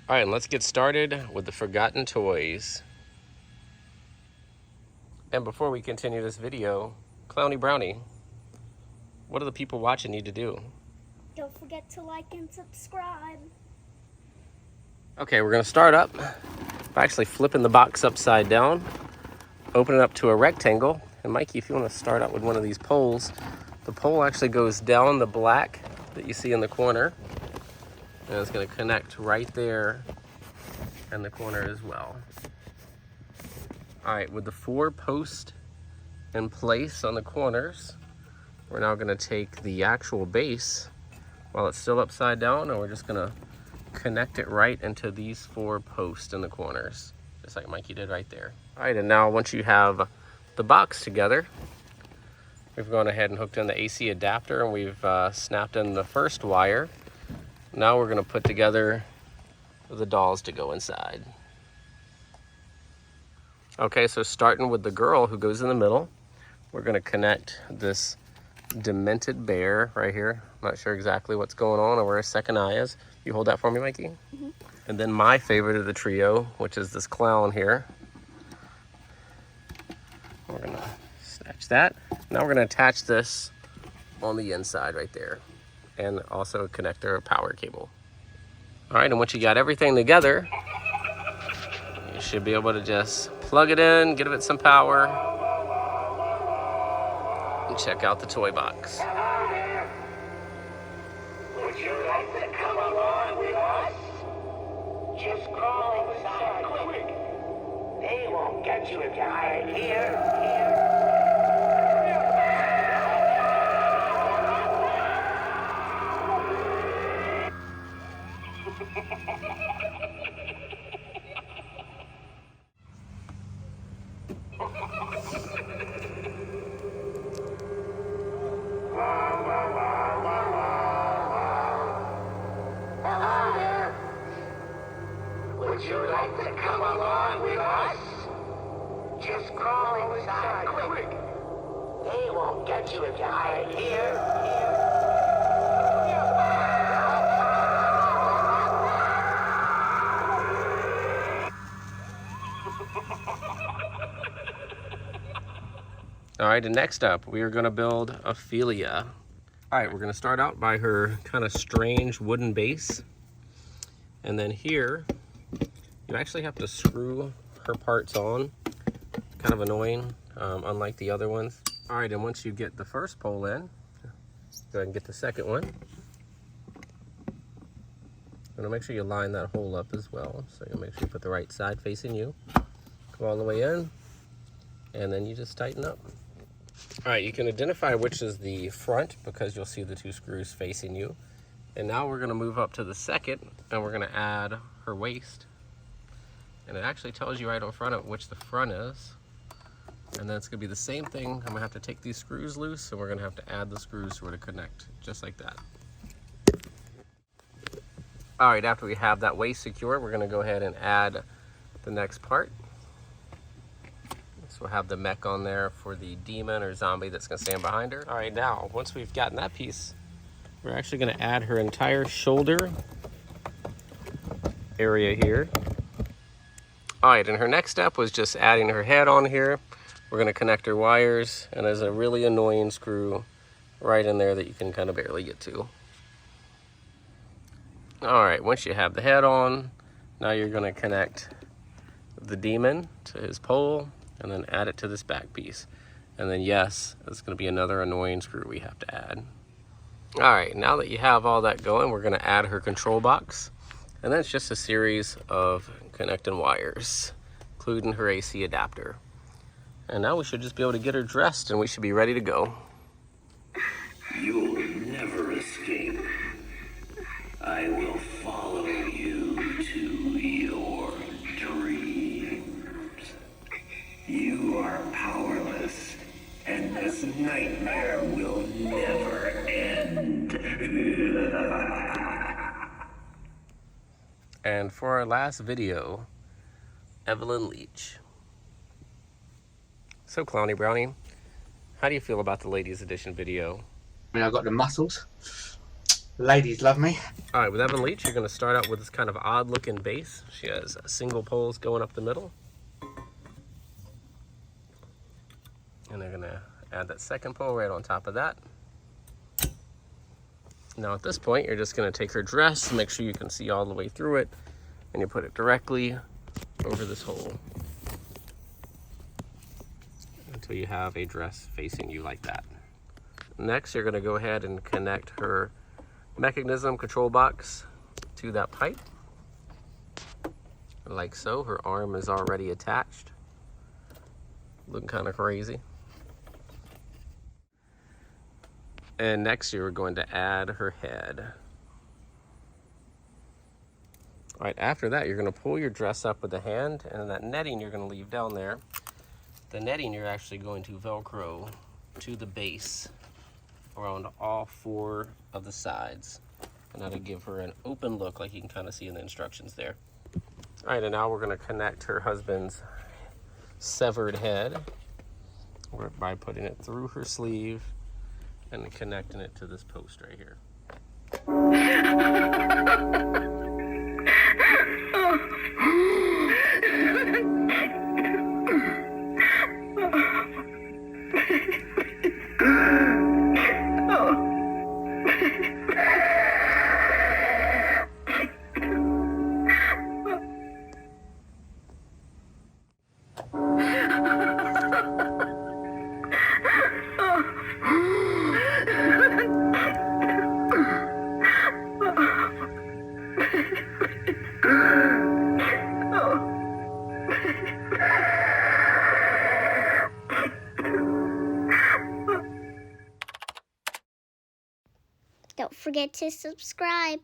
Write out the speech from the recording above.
All right, let's get started with the forgotten toys. And before we continue this video, Clowny Brownie, what do the people watching need to do? Don't forget to like and subscribe. Okay, we're gonna start up by actually flipping the box upside down, open it up to a rectangle. And Mikey, if you wanna start out with one of these poles, the pole actually goes down the black that you see in the corner. And it's gonna connect right there in the corner as well. All right, with the 4 posts in place on the corners, we're now gonna take the actual base while it's still upside down, and we're just gonna connect it right into these 4 posts in the corners, just like Mikey did right there. All right, and now once you have the box together, we've gone ahead and hooked in the AC adapter, and we've snapped in the first wire. Now we're gonna put together the dolls to go inside. Okay, so starting with the girl who goes in the middle, we're gonna connect this demented bear right here. I'm not sure exactly what's going on or where his second eye is. You hold that for me, Mikey? Mm-hmm. And then my favorite of the trio, which is this clown here. We're gonna snatch that. Now we're gonna attach this on the inside right there, and also connect their power cable. All right, and once you got everything together, you should be able to just plug it in, give it some power, and check out the toy box. Would you like to come along with us? Just crawl inside quick. They won't get you if you hide here. Would you like to come along with us? Just crawl inside quick. They won't get you if you hide here. All right, and next up, we are gonna build Ophelia. All right, we're gonna start out by her kind of strange wooden base. And then here, you actually have to screw her parts on. It's kind of annoying, unlike the other ones. All right, and once you get the first pole in, go ahead and get the second one. And make sure you line that hole up as well. So you'll make sure you put the right side facing you. Go all the way in, and then you just tighten up. All right, you can identify which is the front because you'll see the 2 screws facing you. And now we're gonna move up to the second, and we're gonna add her waist. And it actually tells you right on front of which the front is. And then it's gonna be the same thing. I'm gonna have to take these screws loose, and we're gonna have to add the screws to where to connect, just like that. All right, after we have that waist secure, we're gonna go ahead and add the next part. So we'll have the mech on there for the demon or zombie that's gonna stand behind her. All right, now, once we've gotten that piece, we're actually gonna add her entire shoulder area here. All right, and her next step was just adding her head on here. We're gonna connect her wires, and there's a really annoying screw right in there that you can kind of barely get to. All right, once you have the head on, now you're gonna connect the demon to his pole, and then add it to this back piece. And then yes, it's gonna be another annoying screw we have to add. All right, now that you have all that going, we're gonna add her control box. And then it's just a series of connecting wires, including her AC adapter. And now we should just be able to get her dressed, and we should be ready to go. You'll never escape. I will follow you to your dreams. You are powerless, and this nightmare will never end. And for our last video, Evelyn Leech. So Clowny Brownie, how do you feel about the ladies edition video? I mean, I've got the muscles, Ladies love me. All right, with Evelyn Leech, you're going to start out with this kind of odd looking base. She has single poles going up the middle. And they're going to add that second pole right on top of that. Now at this point, you're just going to take her dress, make sure you can see all the way through it, and you put it directly over this hole until you have a dress facing you like that. Next, you're going to go ahead and connect her mechanism control box to that pipe, like so. Her arm is already attached, looking kind of crazy. And next you're going to add her head. All right, after that you're going to pull your dress up with the hand, and that netting you're going to leave down there. The netting you're actually going to Velcro to the base around all 4 of the sides, and that'll give her an open look like you can kind of see in the instructions there. All right, and now we're going to connect her husband's severed head by putting it through her sleeve and connecting it to this post right here. Don't forget to subscribe.